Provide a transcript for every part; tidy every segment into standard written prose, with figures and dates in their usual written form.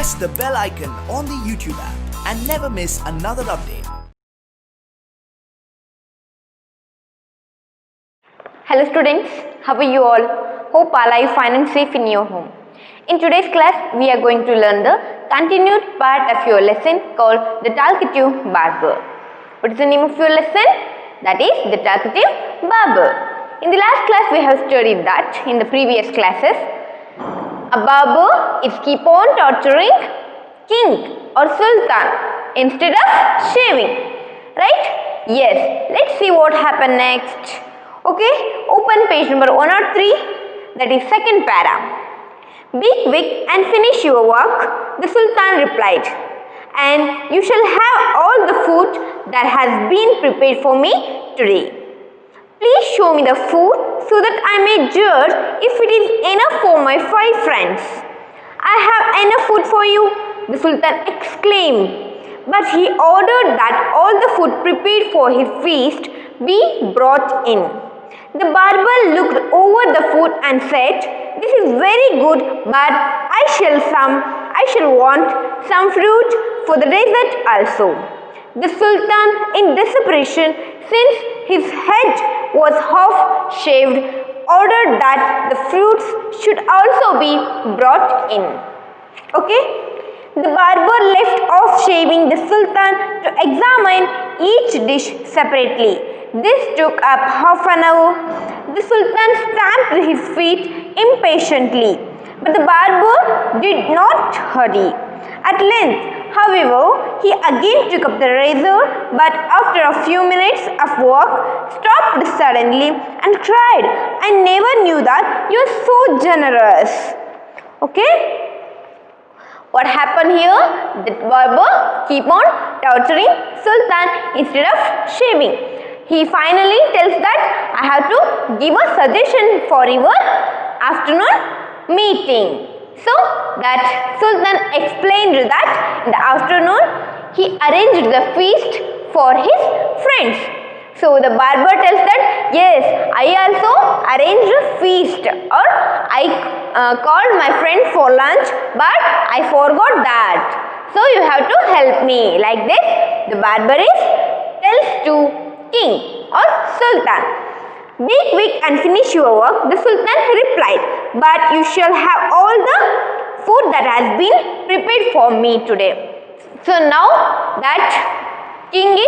press the bell icon on the YouTube app and never miss another update. Hello students, how are you all? Hope all are fine and safe in your home. In today's class, we are going to learn the continued part of your lesson called the Talkative Barber. What is the name of your lesson? That is the Talkative Barber. In the last class, we have studied that in the previous classes. A barber is keep on torturing king or sultan instead of shaving. Right? Yes. Let's see what happened next. Okay, open page number 103, that is second para. Be quick and finish your work, the sultan replied, and you shall have all the food that has been prepared for me today. Please show me the food so that I may judge if it is enough for my 5 friends. I have enough food for you, the sultan exclaimed, but he ordered that all the food prepared for his feast be brought in. The barber looked over the food and said, "This is very good, but I shall want some fruit for the dessert also." The sultan, in desperation, since his head was half shaved, ordered that the fruits should also be brought in. Okay? The barber left off shaving the sultan to examine each dish separately. This took up half an hour. The sultan stamped his feet impatiently, but the barber did not hurry. At length, however, he again took up the razor, but after a few minutes of work, stopped suddenly and cried, "I never knew that you are so generous." Okay? What happened here? The barber keep on torturing sultan instead of shaving. He finally tells that I have to give a suggestion for your afternoon meeting. So that sultan explained that in the afternoon he arranged the feast for his friends. So the barber tells that yes, I also arranged a feast, or I called my friend for lunch, but I forgot that. So you have to help me. Like this, the barber tells to king or sultan. "Be quick and finish your work," the sultan replied, "but you shall have all the food that has been prepared for me today." So now that king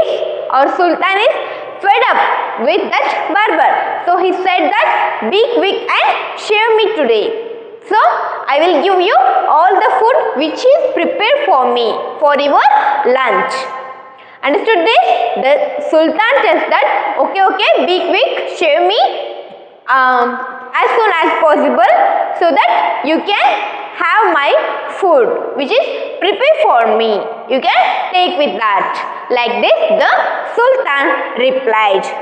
or sultan is fed up with that barber. So he said that, "Be quick and shave me today. So I will give you all the food which is prepared for me for your lunch." Understood this? The sultan tells that, okay, be quick, shave me as soon as possible so that you can have my food which is prepared for me. You can take with that. Like this, the sultan replied,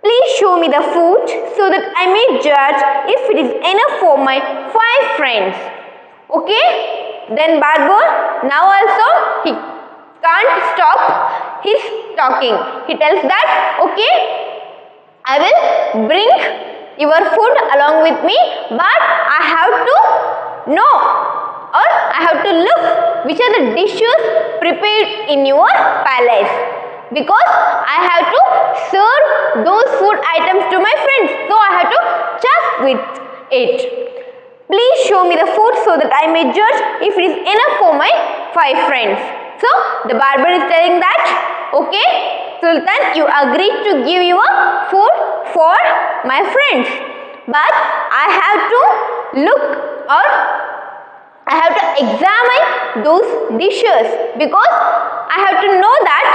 "Please show me the food so that I may judge if it is enough for my 5 friends." Okay? Then barber, now also he can't stop his talking. He tells that, "Okay, I will bring your food along with me, but I have to know, or I have to look which are the dishes prepared in your palace, because I have to serve those food items to my friends. So I have to check with it. Please show me the food so that I may judge if it is enough for my 5 friends." So the barber is telling that, "Okay, sultan, you agreed to give your food for my friends, but I have to look, or I have to examine those dishes, because I have to know that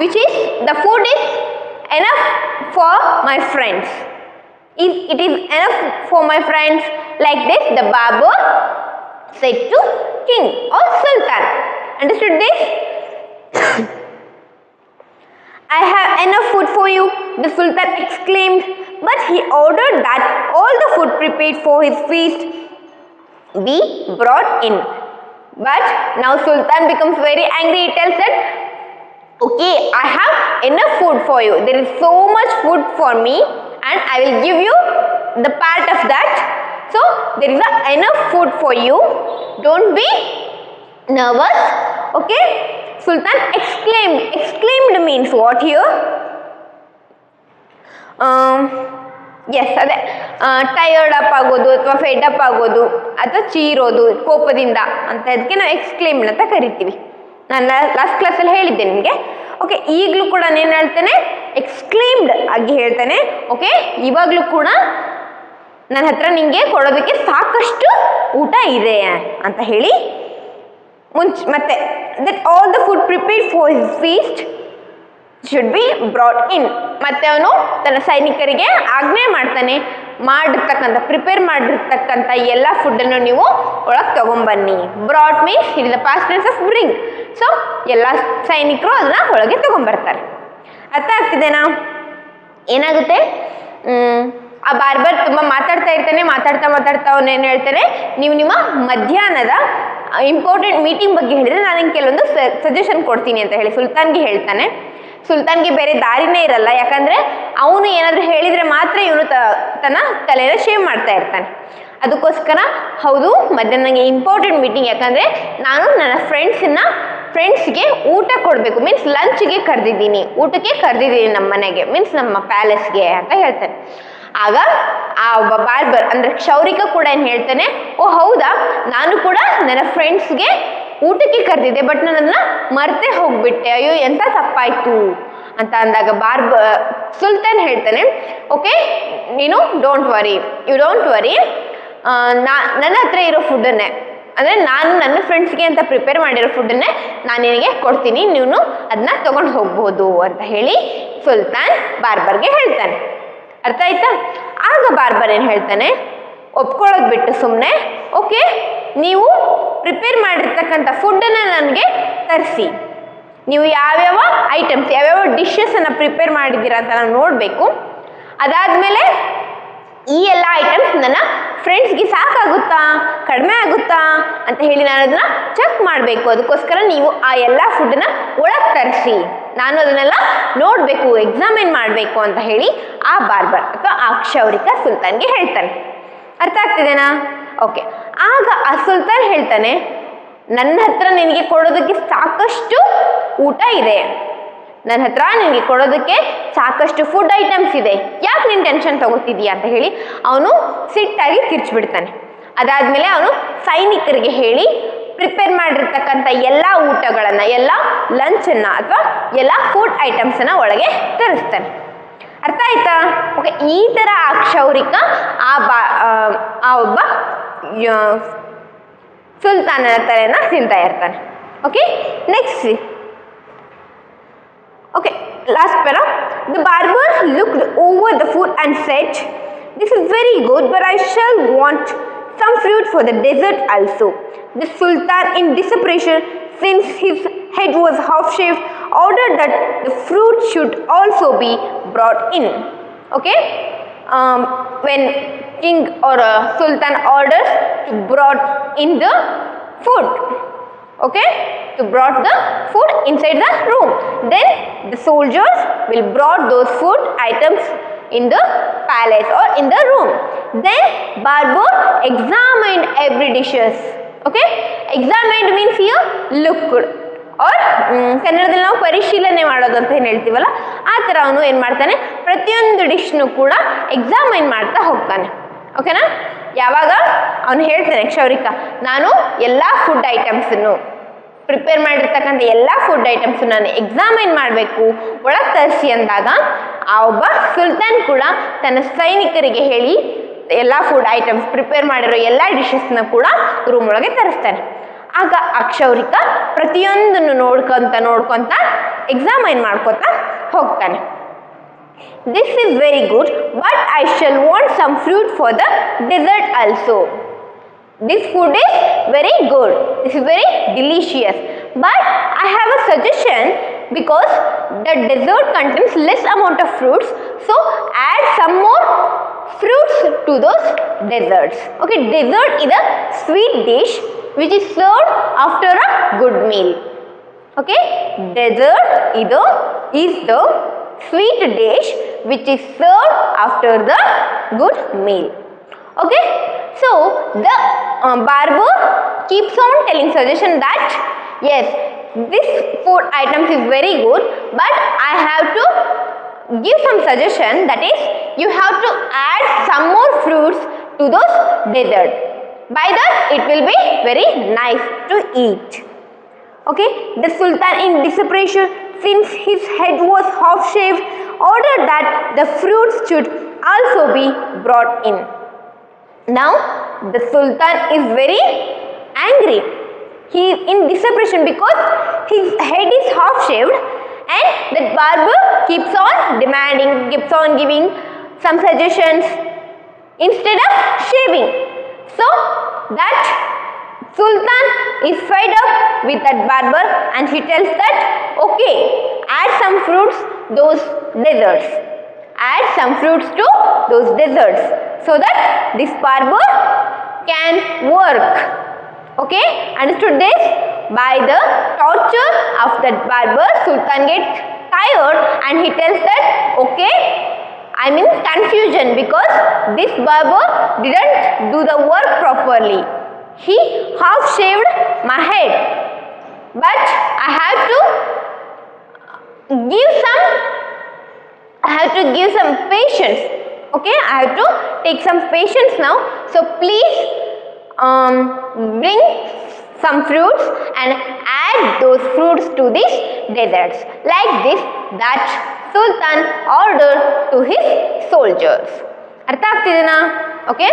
which is the food is enough for my friends. If it is enough for my friends." Like this, the barber said to king or sultan. Understood this? "I have enough food for you," the sultan exclaimed, but he ordered that all the food prepared for his feast be brought in. But now sultan becomes very angry. He tells that, "Okay, I have enough food for you. There is so much food for me, and I will give you the part of that. So there is enough food for you. Don't be nervous. Okay, Sultan exclaimed. Exclaimed means what here? Yes ಅದೇ tired up ಆಗೋದು ಅಥವಾ Fed up ಆಗೋದು ಅಥವಾ ಚೀರೋದು ಕೋಪದಿಂದ ಅಂತ ಇದಕ್ಕೆ ನಾವು ಎಕ್ಸ್ಕ್ಲೇಮ್ ಅಂತ ಕರಿತೀವಿ. ನಾನು ಲಾಸ್ಟ್ ಕ್ಲಾಸಲ್ಲಿ ಹೇಳಿದ್ದೆ ನಿಮಗೆ. ಓಕೆ, ಈಗಲೂ ಕೂಡ ನಾನು ಹೇಳ್ತೇನೆ ಎಕ್ಸ್ಕ್ಲೇಮ್ಡ್ ಆಗಿ ಹೇಳ್ತೇನೆ. ಓಕೆ, ಇವಾಗಲೂ ಕೂಡ ನನ್ನ ಹತ್ರ ನಿಮಗೆ ಕೊಡೋದಕ್ಕೆ ಸಾಕಷ್ಟು ಊಟ ಇದೆ ಅಂತ ಹೇಳಿ ಮತ್ತೆ that all the food prepared for his feast should be brought in. ಮತ್ತೆ ಅವನು ತನ್ನ ಸೈನಿಕರಿಗೆ ಆಜ್ಞೆ ಮಾಡ್ತಾನೆ, ಪ್ರಿಪೇರ್ ಮಾಡಿರ್ತಕ್ಕಂಥ ಎಲ್ಲ ಫುಡ್ಡನ್ನು ನೀವು ಒಳಗೆ ತಗೊಂಬನ್ನಿ. Brought means it is the past tense of bring. So ಎಲ್ಲ ಸೈನಿಕರು ಅದನ್ನ ಒಳಗೆ ತಗೊಂಬರ್ತಾರೆ. ಅರ್ಥ ಆಗ್ತಿದೆನಾ? ಏನಾಗುತ್ತೆ, ಆ ಬಾರ್ಬರ್ ತುಂಬ ಮಾತಾಡ್ತಾ ಇರ್ತಾನೆ. ಮಾತಾಡ್ತಾ ಅವನೇನು ಹೇಳ್ತಾನೆ, ನೀವು ನಿಮ್ಮ ಮಧ್ಯಾಹ್ನದ ಇಂಪಾರ್ಟೆಂಟ್ ಮೀಟಿಂಗ್ ಬಗ್ಗೆ ಹೇಳಿದರೆ ನಾನು ನಿಮ್ಗೆ ಕೆಲವೊಂದು ಸಜೆಷನ್ ಕೊಡ್ತೀನಿ ಅಂತ ಹೇಳಿ ಸುಲ್ತಾನ್ಗೆ ಹೇಳ್ತಾನೆ. ಸುಲ್ತಾನ್ಗೆ ಬೇರೆ ದಾರಿನೇ ಇರಲ್ಲ, ಯಾಕಂದರೆ ಅವನು ಏನಾದರೂ ಹೇಳಿದರೆ ಮಾತ್ರ ಇವನು ತನ್ನ ತಲೆನ ಶೇವ್ ಮಾಡ್ತಾ ಇರ್ತಾನೆ. ಅದಕ್ಕೋಸ್ಕರ ಹೌದು ಮಧ್ಯಾಹ್ನ ನನಗೆ ಇಂಪಾರ್ಟೆಂಟ್ ಮೀಟಿಂಗ್, ಯಾಕಂದರೆ ನಾನು ನನ್ನ ಫ್ರೆಂಡ್ಸ್ಗೆ ಊಟ ಕೊಡಬೇಕು, ಮೀನ್ಸ್ ಲಂಚ್ಗೆ ಕರೆದಿದ್ದೀನಿ, ಊಟಕ್ಕೆ ಕರೆದಿದ್ದೀನಿ ನಮ್ಮ ಮನೆಗೆ, ಮೀನ್ಸ್ ನಮ್ಮ ಪ್ಯಾಲೇಸ್ಗೆ ಅಂತ ಹೇಳ್ತಾನೆ. ಆಗ ಆ ಒಬ್ಬ ಬಾರ್ಬರ್ ಅಂದರೆ ಕ್ಷೌರಿಕ ಕೂಡ ಏನು ಹೇಳ್ತಾನೆ, ಓ ಹೌದಾ, ನಾನು ಕೂಡ ನನ್ನ ಫ್ರೆಂಡ್ಸ್ಗೆ ಊಟಕ್ಕೆ ಕರೆದಿದ್ದೆ, ಬಟ್ ನಾನು ಅದನ್ನ ಮರ್ತೇ ಹೋಗ್ಬಿಟ್ಟೆ, ಅಯ್ಯೋ ಎಂಥ ತಪ್ಪಾಯಿತು ಅಂತ ಅಂದಾಗ ಸುಲ್ತಾನ್ ಹೇಳ್ತಾನೆ, ಓಕೆ ನೀನು ಡೋಂಟ್ ವರಿ, ನನ್ನ ಹತ್ರ ಇರೋ ಫುಡ್ಡನ್ನೇ, ಅಂದರೆ ನಾನು ನನ್ನ ಫ್ರೆಂಡ್ಸ್ಗೆ ಅಂತ ಪ್ರಿಪೇರ್ ಮಾಡಿರೋ ಫುಡ್ಡನ್ನೇ ನಾನು ನಿನಗೆ ಕೊಡ್ತೀನಿ, ನೀನು ಅದನ್ನ ತೊಗೊಂಡು ಹೋಗ್ಬೋದು ಅಂತ ಹೇಳಿ ಸುಲ್ತಾನ್ ಬಾರ್ಬರ್ಗೆ ಹೇಳ್ತಾನೆ. ಅರ್ಥ ಆಯ್ತಾ? ಆಗ ಬಾರ್ಬರ್ ಏನು ಹೇಳ್ತಾನೆ, ಒಪ್ಕೊಳ್ಳೋದು ಬಿಟ್ಟು ಸುಮ್ಮನೆ, ಓಕೆ ನೀವು ಪ್ರಿಪೇರ್ ಮಾಡಿರ್ತಕ್ಕಂಥ ಫುಡ್ಡನ್ನು ನನಗೆ ತರಿಸಿ, ನೀವು ಯಾವ್ಯಾವ ಐಟಮ್ಸ್ ಯಾವ್ಯಾವ ಡಿಶಸನ್ನು ಪ್ರಿಪೇರ್ ಮಾಡಿದ್ದೀರಾ ಅಂತ ನಾನು ನೋಡಬೇಕು. ಅದಾದಮೇಲೆ ಈ ಎಲ್ಲ ಐಟಮ್ಸ್ ನನ್ನ ಫ್ರೆಂಡ್ಸ್ಗೆ ಸಾಕಾಗುತ್ತಾ ಕಡಿಮೆ ಆಗುತ್ತಾ ಅಂತ ಹೇಳಿ ನಾನು ಅದನ್ನು ಚೆಕ್ ಮಾಡಬೇಕು. ಅದಕ್ಕೋಸ್ಕರ ನೀವು ಆ ಎಲ್ಲ ಫುಡ್ಡನ್ನ ಒಳಗೆ ತರಿಸಿ, ನಾನು ಅದನ್ನೆಲ್ಲ ನೋಡಬೇಕು, ಎಕ್ಸಾಮಿನ್ ಮಾಡಬೇಕು ಅಂತ ಹೇಳಿ ಆ ಬಾರ್ಬರ್ ಅಥವಾ ಆ ಕ್ಷೌರಿಕ ಸುಲ್ತಾನ್ಗೆ ಹೇಳ್ತಾನೆ. ಅರ್ಥ ಆಗ್ತಿದೆನಾ? ಓಕೆ, ಆಗ ಆ ಸುಲ್ತಾನ್ ಹೇಳ್ತಾನೆ, ನನ್ನ ಹತ್ರ ನಿನಗೆ ಕೊಡೋದಕ್ಕೆ ಸಾಕಷ್ಟು ಊಟ ಇದೆ, ನನ್ನ ಹತ್ರ ನಿನಗೆ ಕೊಡೋದಕ್ಕೆ ಸಾಕಷ್ಟು ಫುಡ್ ಐಟಮ್ಸ್ ಇದೆ, ಯಾಕೆ ನೀನು ಟೆನ್ಷನ್ ತಗೋತಿದ್ದೀಯಾ ಅಂತ ಹೇಳಿ ಅವನು ಸಿಟ್ಟಾಗಿ ಕಿರ್ಚಿಬಿಡ್ತಾನೆ. ಅದಾದಮೇಲೆ ಅವನು ಸೈನಿಕರಿಗೆ ಹೇಳಿ ಪ್ರಿಪೇರ್ ಮಾಡಿರ್ತಕ್ಕಂಥ ಎಲ್ಲ ಊಟಗಳನ್ನು, ಎಲ್ಲ ಲಂಚನ್ನು ಅಥವಾ ಎಲ್ಲ ಫುಡ್ ಐಟಮ್ಸನ್ನು ಒಳಗೆ ತರಿಸ್ತಾನೆ. ಅರ್ಥ ಆಯ್ತಾ? ಓಕೆ, ಈ ಥರ ಆ ಕ್ಷೌರಿಕ ಆ ಒಬ್ಬ ಸುಲ್ತಾನನ ತಲೆನ ತಿಂತಾ ಇರ್ತಾನೆ. Okay, next. Okay, last para. The barber looked over the food and said, "This is very good, but I shall want some fruit for the dessert also." The Sultan, in desperation, since his head was half shaved, ordered that the fruit should also be brought in. Okay, when king or Sultan orders to brought in the food, okay, to brought the food inside the room, then the soldiers will brought those food items in the palace or in the room. Then Barber examined every dishes. Okay, examined means here looked, or ಕನ್ನಡದಲ್ಲಿ ನಾವು ಪರಿಶೀಲನೆ ಮಾಡೋದು ಅಂತ ಏನು ಹೇಳ್ತೀವಲ್ಲ ಆ ಥರ ಅವನು ಏನು ಮಾಡ್ತಾನೆ, ಪ್ರತಿಯೊಂದು ಡಿಶ್ನು ಕೂಡ ಎಕ್ಸಾಮೈನ್ ಮಾಡ್ತಾ ಹೋಗ್ತಾನೆ. ಓಕೆನಾ? ಯಾವಾಗ ಅವನು ಹೇಳ್ತಾನೆ ಕ್ಷೌರಿಕ, ನಾನು ಎಲ್ಲ ಫುಡ್ ಐಟಮ್ಸನ್ನು ಪ್ರಿಪೇರ್ ಮಾಡಿರ್ತಕ್ಕಂಥ ಎಲ್ಲ ಫುಡ್ ಐಟಮ್ಸು ನಾನು ಎಕ್ಸಾಮೈನ್ ಮಾಡಬೇಕು, ಒಳಗೆ ತರಿಸಿ ಅಂದಾಗ ಆ ಒಬ್ಬ ಸುಲ್ತಾನ್ ಕೂಡ ತನ್ನ ಸೈನಿಕರಿಗೆ ಹೇಳಿ ಎಲ್ಲ ಫುಡ್ ಐಟಮ್ಸ್ ಪ್ರಿಪೇರ್ ಮಾಡಿರೋ ಎಲ್ಲ ಡಿಶಸ್ನ ಕೂಡ ರೂಮ್ ಒಳಗೆ ತರಿಸ್ತಾನೆ. ಆಗ ಆ ಕ್ಷೌರಿಕ ಪ್ರತಿಯೊಂದನ್ನು ನೋಡ್ಕೊತ ಎಕ್ಸಾಮೈನ್ ಮಾಡ್ಕೊತಾ ಹೋಗ್ತಾನೆ. This is very good, but I shall want some fruit for the dessert also. This food is very good, this is very delicious, but I have a suggestion, because the dessert contains less amount of fruits, so add some more fruits to those desserts. Okay, dessert is a sweet dish which is served after a good meal. Okay, dessert is the sweet dish which is served after the good meal. Okay, so the barber keeps on telling suggestion that yes, this food items is very good, but I have to give some suggestion, that is you have to add some more fruits to those dessert. By that it will be very nice to eat. Okay, the Sultan in desperation, since his head was half shaved, ordered that the fruits should also be brought in. Now the Sultan is very angry. He is in desperation because his head is half shaved, and that barber keeps on demanding, keeps on giving some suggestions instead of shaving. So that Sultan is fed up with that barber, and he tells that okay, add some fruits those desserts, add some fruits to those desserts, so that this barber can work. Okay, understood this? By the torture of that barber, Sultan gets tired and he tells that okay, I'm in confusion because this barber didn't do the work properly. He half shaved my head, but I have to give some patience. Okay, I have to take some patience now. So please bring some fruits and add those fruits to these desserts. Like this, that Sultan ordered to his soldiers. ಅರ್ಥ ಆಗ್ತಿದೆನಾ? Okay,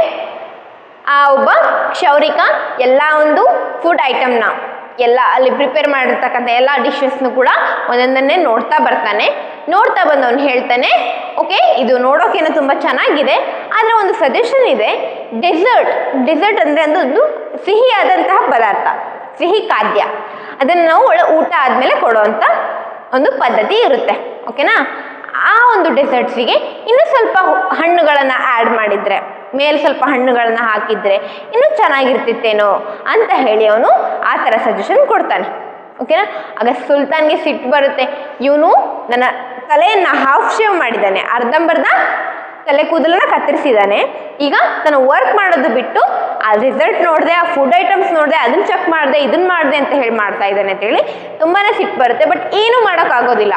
ಆ ಒಬ್ಬ ಕ್ಷೌರಿಕ ಎಲ್ಲ ಒಂದು food ಐಟಮ್ನ ಎಲ್ಲ ಅಲ್ಲಿ prepare ಮಾಡಿರ್ತಕ್ಕಂಥ ಎಲ್ಲ ಡಿಶಸ್ನು ಕೂಡ ಒಂದೊಂದನ್ನೇ ನೋಡ್ತಾ ಬರ್ತಾನೆ. ನೋಡ್ತಾ ಬಂದವನು ಹೇಳ್ತಾನೆ ಓಕೆ, ಇದು ನೋಡೋಕೇನೋ ತುಂಬ ಚೆನ್ನಾಗಿದೆ, ಆದರೆ ಒಂದು ಸಜೆಷನ್ ಇದೆ. ಡೆಸರ್ಟ್ ಅಂದರೆ ಒಂದು ಸಿಹಿಯಾದಂತಹ ಪದಾರ್ಥ, ಸಿಹಿ ಖಾದ್ಯ. ಅದನ್ನು ನಾವು ಊಟ ಆದಮೇಲೆ ಕೊಡುವಂಥ ಒಂದು ಪದ್ಧತಿ ಇರುತ್ತೆ. ಓಕೆನಾ? ಆ ಒಂದು ಡೆಸರ್ಟ್ಸಿಗೆ ಇನ್ನೂ ಸ್ವಲ್ಪ ಹಣ್ಣುಗಳನ್ನು ಆ್ಯಡ್ ಮಾಡಿದರೆ, ಮೇಲೆ ಸ್ವಲ್ಪ ಹಣ್ಣುಗಳನ್ನು ಹಾಕಿದರೆ ಇನ್ನೂ ಚೆನ್ನಾಗಿರ್ತಿತ್ತೇನೋ ಅಂತ ಹೇಳಿ ಅವನು ಆ ಥರ ಸಜೆಷನ್ ಕೊಡ್ತಾನೆ. ಓಕೆನಾ? ಆಗ ಸುಲ್ತಾನ್ಗೆ ಸಿಟ್ಟು ಬರುತ್ತೆ. ಇವನು ನನ್ನ ತಲೆಯನ್ನು ಹಾಫ್ ಶೇವ್ ಮಾಡಿದ್ದಾನೆ, ಅರ್ಧಂಬರ್ಧ ತಲೆ ಕೂದಲನ್ನ ಕತ್ತರಿಸಿದ್ದಾನೆ. ಈಗ ನಾನು ವರ್ಕ್ ಮಾಡೋದು ಬಿಟ್ಟು ಆ ರಿಸಲ್ಟ್ ನೋಡಿದೆ, ಆ ಫುಡ್ ಐಟಮ್ಸ್ ನೋಡಿದೆ, ಅದನ್ನು ಚೆಕ್ ಮಾಡಿದೆ, ಇದನ್ನು ಮಾಡಿದೆ ಅಂತ ಹೇಳಿ ಮಾಡ್ತಾ ಇದ್ದಾನೆ ಅಂತೇಳಿ ತುಂಬಾ ಸಿಟ್ಟು ಬರುತ್ತೆ. ಬಟ್ ಏನೂ ಮಾಡೋಕ್ಕಾಗೋದಿಲ್ಲ.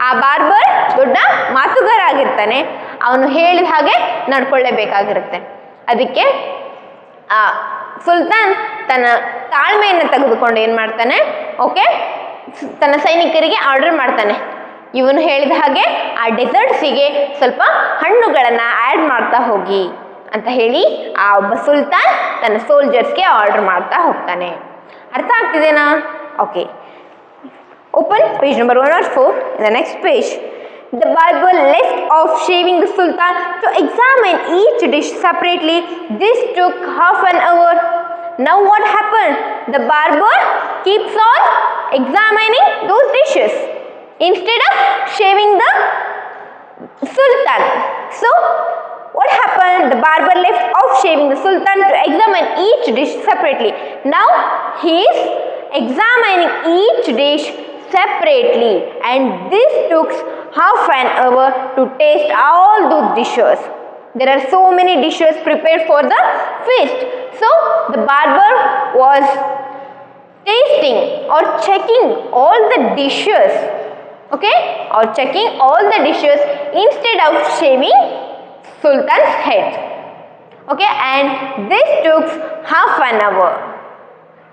ಆ ಬಾರ್ಬರ್ ದೊಡ್ಡ ಮಾತುಗಾರ ಆಗಿರ್ತಾನೆ, ಅವನು ಹೇಳಿದ ಹಾಗೆ ನಡ್ಕೊಳ್ಳೇಬೇಕಾಗಿರುತ್ತೆ. ಅದಕ್ಕೆ ಆ ಸುಲ್ತಾನ್ ತನ್ನ ತಾಳ್ಮೆಯನ್ನು ತೆಗೆದುಕೊಂಡು ಏನು ಮಾಡ್ತಾನೆ, ಓಕೆ, ತನ್ನ ಸೈನಿಕರಿಗೆ ಆರ್ಡರ್ ಮಾಡ್ತಾನೆ, ಇವನು ಹೇಳಿದ ಹಾಗೆ ಆ ಡೆಸರ್ಟ್ಸಿಗೆ ಸ್ವಲ್ಪ ಹಣ್ಣುಗಳನ್ನು ಆ್ಯಡ್ ಮಾಡ್ತಾ ಹೋಗಿ ಅಂತ ಹೇಳಿ ಆ ಒಬ್ಬ ಸುಲ್ತಾನ್ ತನ್ನ ಸೋಲ್ಜರ್ಸ್ಗೆ ಆರ್ಡರ್ ಮಾಡ್ತಾ ಹೋಗ್ತಾನೆ. ಅರ್ಥ ಆಗ್ತಿದೆನಾ? Okay, open page number 104. In the next page, the barber left off shaving the sultan to examine each dish separately. This took half an hour. Now what happened? The barber keeps on examining those dishes instead of shaving the sultan. So what happened? The barber left off shaving the sultan to examine each dish separately. Now he is examining each dish separately, and this took half an hour to taste all those dishes. There are so many dishes prepared for the feast. So the barber was tasting or checking all the dishes, okay, or checking all the dishes instead of shaving Sultan's head. Okay, and this took half an hour.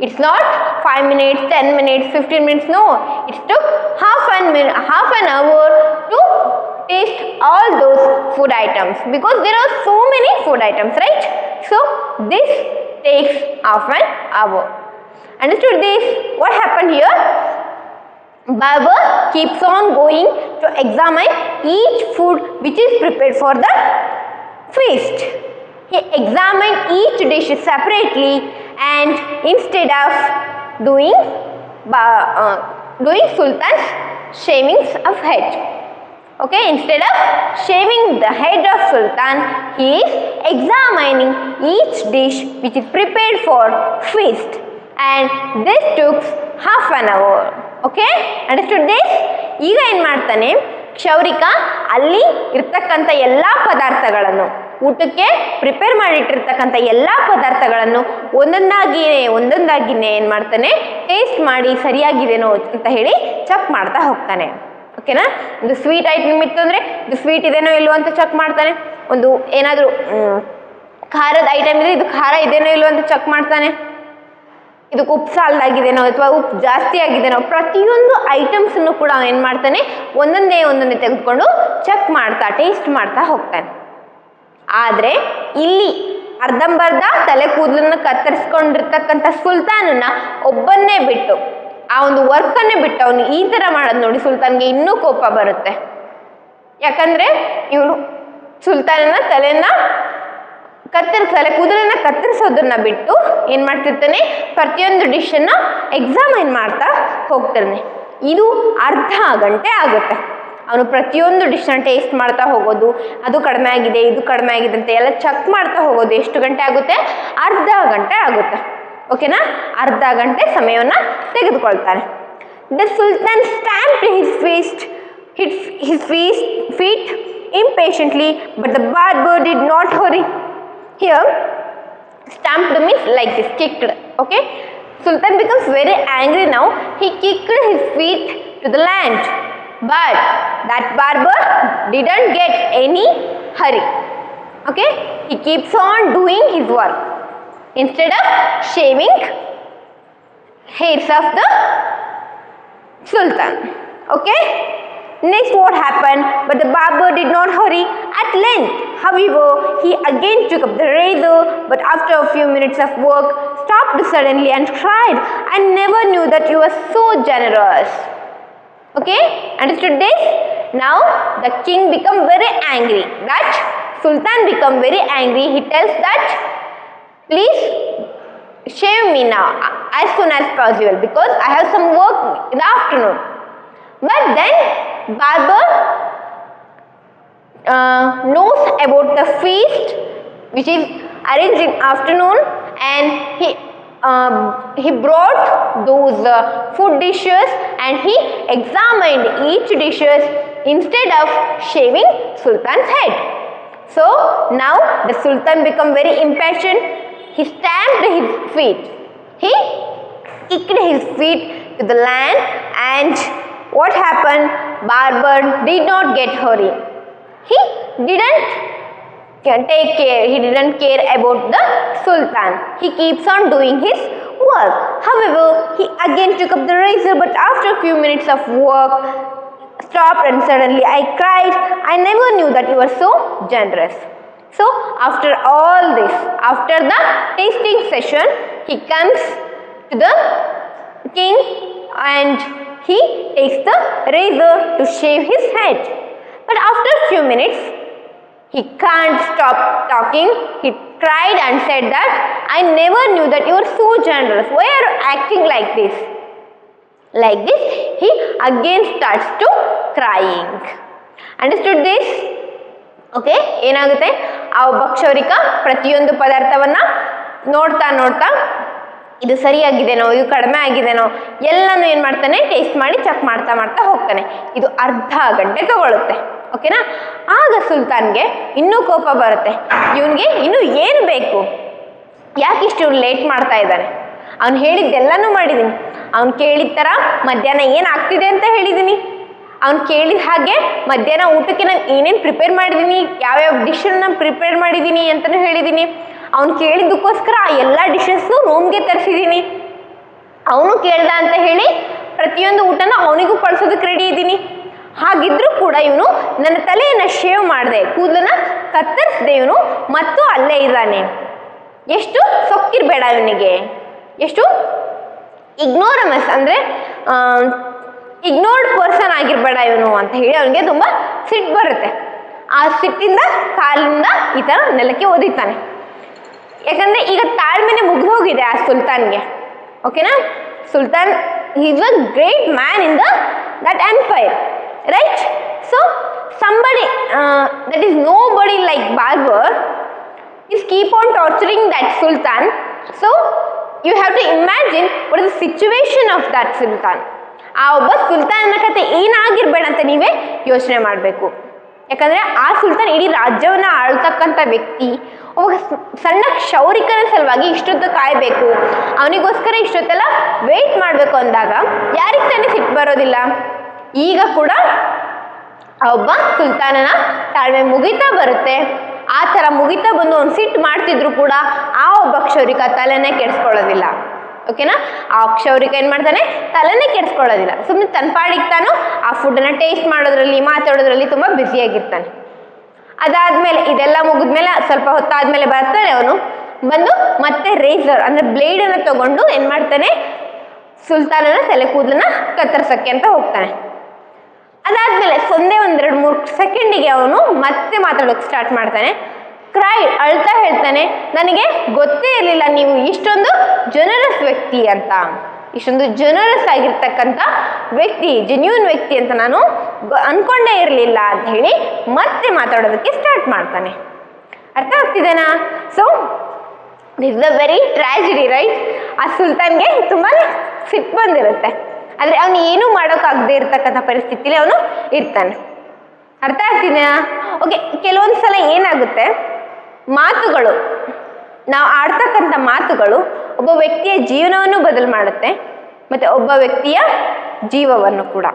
It's not 5 minutes, 10 minutes, 15 minutes, no. It took half an hour to taste all those food items, because there are so many food items, right? So this takes half an hour. Understood this? What happened here? Barber keeps on going to examine each food which is prepared for the feast. He examined each dish separately, and instead of doing Sultan's shavings of head, okay, instead of shaving the head of Sultan, he is examining each dish which is prepared for feast, and this took half an hour. Okay, understood this? ಈಗ ಏನು ಮಾಡ್ತಾನೆ ಕ್ಷೌರಿಕ, ಅಲ್ಲಿ ಇರ್ತಕ್ಕಂಥ ಎಲ್ಲ ಪದಾರ್ಥಗಳನ್ನು ಊಟಕ್ಕೆ prepare ಮಾಡಿಟ್ಟಿರ್ತಕ್ಕಂಥ ಎಲ್ಲ ಪದಾರ್ಥಗಳನ್ನು ಒಂದೊಂದಾಗಿನೇ ಏನು ಮಾಡ್ತಾನೆ, ಟೇಸ್ಟ್ ಮಾಡಿ ಸರಿಯಾಗಿದೆನೋ ಅಂತ ಹೇಳಿ ಚೆಕ್ ಮಾಡ್ತಾ ಹೋಗ್ತಾನೆ. ಓಕೆನಾ? ಒಂದು ಸ್ವೀಟ್ ಐಟಮ್ ಇತ್ತು ಅಂದರೆ ಇದು ಸ್ವೀಟ್ ಇದೆನೋ ಇಲ್ವೋ ಅಂತ ಚೆಕ್ ಮಾಡ್ತಾನೆ. ಒಂದು ಏನಾದರೂ ಖಾರದ ಐಟಮ್ ಇದೆ, ಇದು ಖಾರ ಇದೇನೋ ಇಲ್ವೋ ಅಂತ ಚೆಕ್ ಮಾಡ್ತಾನೆ. ಇದಕ್ಕೆ ಉಪ್ಪು ಸಾಲದಾಗಿದೆನೋ ಅಥವಾ ಉಪ್ಪು ಜಾಸ್ತಿ ಆಗಿದೆನೋ, ಪ್ರತಿಯೊಂದು ಐಟಮ್ಸನ್ನು ಕೂಡ ಏನು ಮಾಡ್ತಾನೆ, ಒಂದೊಂದೇ ತೆಗೆದುಕೊಂಡು ಚೆಕ್ ಮಾಡ್ತಾ ಟೇಸ್ಟ್ ಮಾಡ್ತಾ ಹೋಗ್ತಾನೆ. ಆದರೆ ಇಲ್ಲಿ ಅರ್ಧಂಬರ್ಧ ತಲೆ ಕೂದಲನ್ನು ಕತ್ತರಿಸ್ಕೊಂಡಿರ್ತಕ್ಕಂಥ ಸುಲ್ತಾನನ್ನ ಒಬ್ಬನ್ನೇ ಬಿಟ್ಟು, ಆ ಒಂದು ವರ್ಕನ್ನೇ ಬಿಟ್ಟು ಅವನು ಈ ಥರ ಮಾಡೋದು ನೋಡಿ ಸುಲ್ತಾನ್ಗೆ ಇನ್ನೂ ಕೋಪ ಬರುತ್ತೆ. ಯಾಕಂದರೆ ಇವನು ಸುಲ್ತಾನನ ತಲೆ ಕೂದಲನ್ನ ಕತ್ತರಿಸೋದನ್ನ ಬಿಟ್ಟು ಏನು ಮಾಡ್ತಿರ್ತಾನೆ, ಪ್ರತಿಯೊಂದು ಡಿಶನ್ನು ಎಕ್ಸಾಮೈನ್ ಮಾಡ್ತಾ ಹೋಗ್ತಾನೆ. ಇದು ಅರ್ಧ ಗಂಟೆ ಆಗುತ್ತೆ. ಅವನು ಪ್ರತಿಯೊಂದು ಡಿಶ್ನ ಟೇಸ್ಟ್ ಮಾಡ್ತಾ ಹೋಗೋದು, ಅದು ಕಡಿಮೆ ಆಗಿದೆ, ಇದು ಕಡಿಮೆ ಆಗಿದೆ ಅಂತ ಎಲ್ಲ ಚೆಕ್ ಮಾಡ್ತಾ ಹೋಗೋದು. ಎಷ್ಟು ಗಂಟೆ ಆಗುತ್ತೆ? ಅರ್ಧ ಗಂಟೆ ಆಗುತ್ತೆ. ಓಕೆನಾ? ಅರ್ಧ ಗಂಟೆ ಸಮಯವನ್ನು ತೆಗೆದುಕೊಳ್ತಾನೆ. The sultan stamped his feet impatiently, but the barber did not hurry. Here, stamped means like this, kicked. Okay? Sultan becomes very angry now. He kicked his feet to the land. But that barber didn't get any hurry. Okay? He keeps on doing his work. Instead of shaving hairs of the Sultan. Okay? Next what happened? But the barber did not hurry. At length, however, he again took up the razor, but after a few minutes of work, stopped suddenly and cried, "I never knew that you were so generous." Okay? Understood this? Now, the king become very angry. That Sultan become very angry. He tells that, "Please shave me now as soon as possible because I have some work in the afternoon." But then Barber knows about the feast which is arranged in afternoon, and he brought those food dishes and he examined each dishes instead of shaving Sultan's head. So now the Sultan become very impatient. He stamped his feet. He kicked his feet to the land, and what happened? Barber did not get hurry. He didn't take care. He didn't care about the Sultan. He keeps on doing his work. However, he again took up the razor, but after a few minutes of work, stopped and suddenly I cried, "I never knew that you were so generous." So after all this, after the tasting session, he comes to the king and he takes the razor to shave his head. But after a few minutes, he can't stop talking. He cried and said that, "I never knew that you were so generous. Why are you acting like this?" Like this, he again starts to crying. Understood this? Okay, ಏನಾಗುತ್ತೆ, ಆ ಒಬ್ಬ ಕ್ಷೌರಿಕ ಪ್ರತಿಯೊಂದು ಪದಾರ್ಥವನ್ನು ನೋಡ್ತಾ ಇದು ಸರಿಯಾಗಿದೆನೋ, ಇದು ಕಡಿಮೆ ಆಗಿದೆನೋ ಎಲ್ಲನೂ ಏನು ಮಾಡ್ತಾನೆ, ಟೇಸ್ಟ್ ಮಾಡಿ ಚೆಕ್ ಮಾಡ್ತಾ ಹೋಗ್ತಾನೆ. ಇದು ಅರ್ಧ ಗಂಟೆ ತಗೊಳ್ಳುತ್ತೆ. ಓಕೆನಾ? ಆಗ ಸುಲ್ತಾನ್ಗೆ ಇನ್ನೂ ಕೋಪ ಬರುತ್ತೆ. ಇವನಿಗೆ ಇನ್ನೂ ಏನು ಬೇಕು, ಯಾಕಿಷ್ಟು ಇವ್ನು ಲೇಟ್ ಮಾಡ್ತಾ ಇದ್ದಾನೆ? ಅವ್ನು ಹೇಳಿದ್ದೆಲ್ಲನೂ ಮಾಡಿದ್ದೀನಿ. ಅವ್ನು ಕೇಳಿದ ಥರ ಮಧ್ಯಾಹ್ನ ಏನು ಆಗ್ತಿದೆ ಅಂತ ಹೇಳಿದ್ದೀನಿ. ಅವ್ನು ಕೇಳಿದ ಹಾಗೆ ಮಧ್ಯಾಹ್ನ ಊಟಕ್ಕೆ ನಾನು ಏನೇನು ಪ್ರಿಪೇರ್ ಮಾಡಿದ್ದೀನಿ, ಯಾವ್ಯಾವ ಡಿಶನ್ನು ನಾನು ಪ್ರಿಪೇರ್ ಮಾಡಿದ್ದೀನಿ ಅಂತಲೂ ಹೇಳಿದ್ದೀನಿ. ಅವನು ಕೇಳಿದ್ದಕ್ಕೋಸ್ಕರ ಆ ಎಲ್ಲ ಡಿಶಸ್ಸು ರೂಮ್ಗೆ ತರಿಸಿದ್ದೀನಿ. ಅವನು ಕೇಳ್ದ ಅಂತ ಹೇಳಿ ಪ್ರತಿಯೊಂದು ಊಟನ ಅವನಿಗೂ ಪಡಿಸೋದಕ್ಕೆ ರೆಡಿ ಇದ್ದೀನಿ. ಹಾಗಿದ್ರೂ ಕೂಡ ಇವನು ನನ್ನ ತಲೆಯನ್ನು ಶೇವ್ ಮಾಡಿದೆ, ಕೂದಲನ್ನು ಕತ್ತರಿಸಿದೆ, ಇವನು ಮತ್ತು ಅಲ್ಲೇ ಇದ್ದಾನೆ. ಎಷ್ಟು ಸೊಕ್ಕಿರಬೇಡ ಇವನಿಗೆ, ಎಷ್ಟು ಇಗ್ನೋರಮಸ್ ಅಂದರೆ ಇಗ್ನೋರ್ಡ್ ಪರ್ಸನ್ ಆಗಿರಬೇಡ ಇವನು ಅಂತ ಹೇಳಿ ಅವನಿಗೆ ತುಂಬ ಸಿಟ್ಟು ಬರುತ್ತೆ. ಆ ಸಿಟ್ಟಿಂದ ಕಾಲಿಂದ ಈ ಥರ ನೆಲಕ್ಕೆ ಒದಿತಾನೆ. ಯಾಕಂದರೆ ಈಗ ತಾಳ್ಮೆನೆ ಮುಗಿದೋಗಿದೆ ಆ ಸುಲ್ತಾನ್ಗೆ. ಓಕೆನಾ? Sultan is a great man in that empire, right? So somebody that is nobody like Barber is keep on torturing that Sultan. So you have to imagine what is the situation of that Sultan. ಆ ಒಬ್ಬ ಸುಲ್ತಾನನ ಕತೆ ಏನಾಗಿರ್ಬೇಡ ಅಂತ ನೀವೇ ಯೋಚನೆ ಮಾಡಬೇಕು. ಯಾಕಂದರೆ ಆ ಸುಲ್ತಾನ್ ಇಡೀ ರಾಜ್ಯವನ್ನು ಆಳ್ತಕ್ಕಂಥ ವ್ಯಕ್ತಿ ಒಬ್ಬ ಸಣ್ಣ ಕ್ಷೌರಿಕನ ಸಲುವಾಗಿ ಇಷ್ಟೊತ್ತು ಕಾಯಬೇಕು, ಅವನಿಗೋಸ್ಕರ ಇಷ್ಟೊತ್ತೆಲ್ಲ ವೆಯ್ಟ್ ಮಾಡಬೇಕು ಅಂದಾಗ ಯಾರಿಗೆ ತಾನೇ ಸಿಟ್ಟು ಬರೋದಿಲ್ಲ. ಈಗ ಕೂಡ ಆ ಒಬ್ಬ ಸುಲ್ತಾನನ ತಾಳ್ಮೆ ಮುಗಿತಾ ಬರುತ್ತೆ. ಆ ಥರ ಮುಗಿತಾ ಬಂದು ಅವ್ನು ಸಿಟ್ಟು ಮಾಡ್ತಿದ್ರು ಕೂಡ ಆ ಒಬ್ಬ ಕ್ಷೌರಿಕ ತಲೆನೇ ಕೆಡಿಸ್ಕೊಳ್ಳೋದಿಲ್ಲ. ಓಕೆನಾ? ಆ ಕ್ಷೌರಿಕ ಏನು ಮಾಡ್ತಾನೆ, ತಲೆನೇ ಕೆಡಿಸ್ಕೊಳ್ಳೋದಿಲ್ಲ. ಸುಮ್ಮನೆ ತನ್ನ ಪಾಡಿಗೆ ತಾನು ಆ ಫುಡ್ಡನ್ನು ಟೇಸ್ಟ್ ಮಾಡೋದ್ರಲ್ಲಿ ಮಾತಾಡೋದ್ರಲ್ಲಿ ತುಂಬ ಬ್ಯುಸಿಯಾಗಿರ್ತಾನೆ. ಅದಾದಮೇಲೆ ಇದೆಲ್ಲ ಮುಗಿದ್ಮೇಲೆ ಸ್ವಲ್ಪ ಹೊತ್ತಾದಮೇಲೆ ಬರ್ತಾನೆ ಅವನು. ಬಂದು ಮತ್ತೆ ರೇಸರ್ ಅಂದರೆ ಬ್ಲೇಡನ್ನು ತಗೊಂಡು ಏನು ಮಾಡ್ತಾನೆ, ಸುಲ್ತಾನನ ತಲೆ ಕೂದಲನ್ನ ಕತ್ತರಿಸೋಕ್ಕೆ ಅಂತ ಹೋಗ್ತಾನೆ. ಅದಾದಮೇಲೆ ಒಂದೆರಡು 3 ಸೆಕೆಂಡಿಗೆ ಅವನು ಮತ್ತೆ ಮಾತಾಡೋಕ್ಕೆ ಸ್ಟಾರ್ಟ್ ಮಾಡ್ತಾನೆ. ಅಳ್ತಾ ಹೇಳ್ತಾನೆ, ನನಗೆ ಗೊತ್ತೇ ಇರಲಿಲ್ಲ ನೀವು ಇಷ್ಟೊಂದು ಜನರಸ್ ವ್ಯಕ್ತಿ ಅಂತ, ಇಷ್ಟೊಂದು ಜನರಸ್ ಆಗಿರ್ತಕ್ಕಂಥ ವ್ಯಕ್ತಿ, ಜೆನ್ಯೂನ್ ವ್ಯಕ್ತಿ ಅಂತ ನಾನು ಅನ್ಕೊಂಡೇ ಇರಲಿಲ್ಲ ಅಂತ ಹೇಳಿ ಮತ್ತೆ ಮಾತಾಡೋದಕ್ಕೆ ಸ್ಟಾರ್ಟ್ ಮಾಡ್ತಾನೆ. ಅರ್ಥ ಆಗ್ತಿದೆನಾ? So this is a very tragedy, right? ಆ ಸುಲ್ತಾನ್ಗೆ ತುಂಬಾ ಸಿಟ್ಟು ಬಂದಿರುತ್ತೆ, ಆದರೆ ಅವನು ಏನೂ ಮಾಡೋಕ್ಕಾಗದೇ ಇರ್ತಕ್ಕಂಥ ಪರಿಸ್ಥಿತಿಲಿ ಅವನು ಇರ್ತಾನೆ. ಅರ್ಥ ಆಗ್ತಿದೆಯಾ? ಓಕೆ, ಕೆಲವೊಂದು ಸಲ ಏನಾಗುತ್ತೆ, ಮಾತುಗಳು, ನಾವು ಆಡ್ತಕ್ಕಂಥ ಮಾತುಗಳು ಒಬ್ಬ ವ್ಯಕ್ತಿಯ ಜೀವನವನ್ನು ಬದಲು ಮಾಡುತ್ತೆ ಮತ್ತು ಒಬ್ಬ ವ್ಯಕ್ತಿಯ ಜೀವವನ್ನು ಕೂಡ.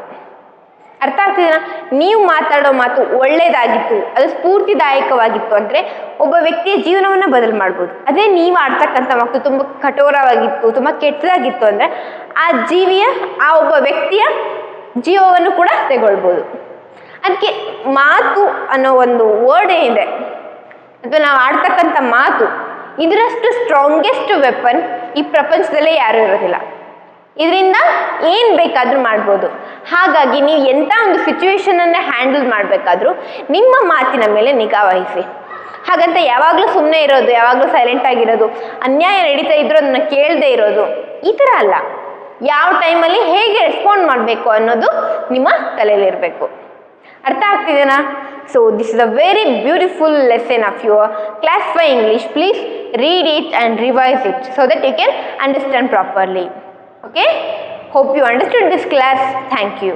ಅರ್ಥ ಆಗ್ತಿದೆಯಾ? ನೀವು ಮಾತಾಡೋ ಮಾತು ಒಳ್ಳೆಯದಾಗಿತ್ತು, ಅದು ಸ್ಫೂರ್ತಿದಾಯಕವಾಗಿತ್ತು ಅಂದರೆ ಒಬ್ಬ ವ್ಯಕ್ತಿಯ ಜೀವನವನ್ನು ಬದಲು ಮಾಡ್ಬೋದು. ಅದೇ ನೀವು ಆಡ್ತಕ್ಕಂಥ ಮಾತು ತುಂಬ ಕಠೋರವಾಗಿತ್ತು, ತುಂಬ ಕೆಟ್ಟದಾಗಿತ್ತು ಅಂದರೆ ಆ ಒಬ್ಬ ವ್ಯಕ್ತಿಯ ಜೀವವನ್ನು ಕೂಡ ತಗೊಳ್ಬೋದು. ಅದಕ್ಕೆ ಮಾತು ಅನ್ನೋ ಒಂದು ವರ್ಡ್ ಏನಿದೆ, ಅಥವಾ ನಾವು ಆಡ್ತಕ್ಕಂಥ ಮಾತು, ಇದರಷ್ಟು ಸ್ಟ್ರಾಂಗೆಸ್ಟ್ ವೆಪನ್ ಈ ಪ್ರಪಂಚದಲ್ಲೇ ಯಾರೂ ಇರೋದಿಲ್ಲ. ಇದರಿಂದ ಏನು ಬೇಕಾದರೂ ಮಾಡ್ಬೋದು. ಹಾಗಾಗಿ ನೀವು ಎಂಥ ಒಂದು ಸಿಚುವೇಶನನ್ನು ಹ್ಯಾಂಡಲ್ ಮಾಡಬೇಕಾದ್ರೂ ನಿಮ್ಮ ಮಾತಿನ ಮೇಲೆ ನಿಗಾ ವಹಿಸಿ. ಹಾಗಂತ ಯಾವಾಗಲೂ ಸುಮ್ಮನೆ ಇರೋದು, ಯಾವಾಗಲೂ ಸೈಲೆಂಟ್ ಆಗಿರೋದು, ಅನ್ಯಾಯ ನಡೀತಾ ಇದ್ರೂ ಅದನ್ನು ಕೇಳದೆ ಇರೋದು, ಈ ಥರ ಅಲ್ಲ. ಯಾವ ಟೈಮಲ್ಲಿ ಹೇಗೆ ರೆಸ್ಪಾಂಡ್ ಮಾಡಬೇಕು ಅನ್ನೋದು ನಿಮ್ಮ ತಲೆಯಲ್ಲಿರಬೇಕು. ಅರ್ಥ ಆಗ್ತಿದೆನಾ? So this is a very beautiful lesson of your class 5 English. Please read it and revise it so that you can understand properly. Okay? Hope you understood this class. Thank you.